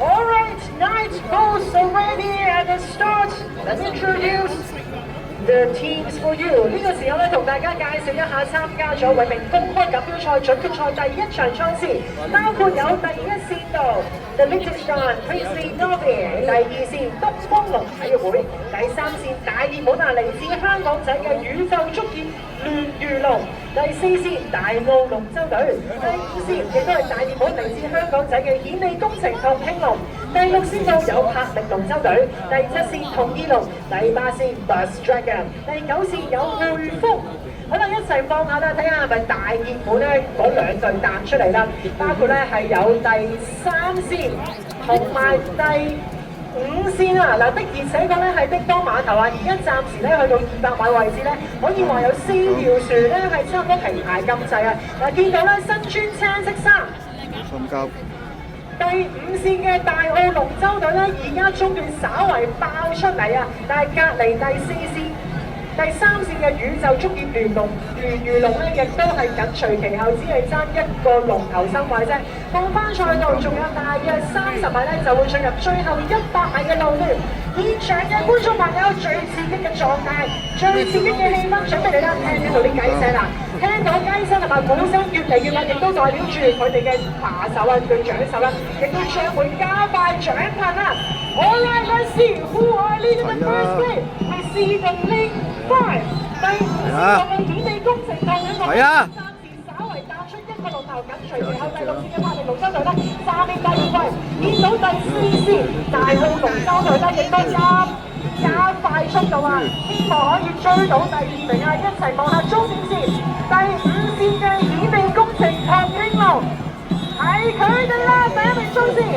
All right, night goes already at the start. Let's introduce the teams for you。呢個時候咧，同大家介紹一下參加咗永明公開錦標賽準決賽第一場賽事，包括有第一線度 The Liechtenstein Princely Nobby， 第二線東方龍體育會，第三線大熱門嚟自香港仔嘅宇宙足協亂魚龍，第四線大澳龍舟隊，第五線亦都係大熱門嚟自香港仔嘅顯利工程同興隆，第六線度有柏力龍舟隊，第七線同義龍，第八線 Bus Dragon， 第九線有匯豐。好啦，一齊放下啦，睇下係咪大熱門咧嗰兩隊彈出嚟啦，包括咧係有第三線同埋第五線啊！嗱，的而且確咧係的多碼頭啊，而家暫時咧去到200米位置咧，可以話有4條船咧係差唔多平排咁滯啊！嗱，見到咧身穿青色衫，第五線嘅大澳龍舟隊咧，而家中段稍為爆出嚟啊，但係隔離第四線。第三線嘅宇宙足業聯魚龍咧，亦都係緊隨其後，只係爭一個龍頭身位啫。放翻賽道仲有大約30米咧，就會進入最後100米嘅路段。現場嘅觀眾朋友最刺激嘅狀態、最刺激嘅氣氛準備嚟啦！聽到啲雞聲啦，聽到雞聲同埋鼓聲越嚟越密，亦都代表住佢哋嘅扒手啊、佢獎手啦，亦都將會加快獎品啦！All right, let's see who are leading the first game. We see the lead five. 第五線嘅顯利工程同佢個暫時稍為踏出一個龍頭，緊隨其後第六線嘅柏力龍舟隊咧，下面第二位見到第四線大澳龍舟隊咧，亦都加快速度啊，希望可以追到第二名啊！一齊望下終點線，第五線嘅顯利工程同興隆係佢哋啦，第一名衝線。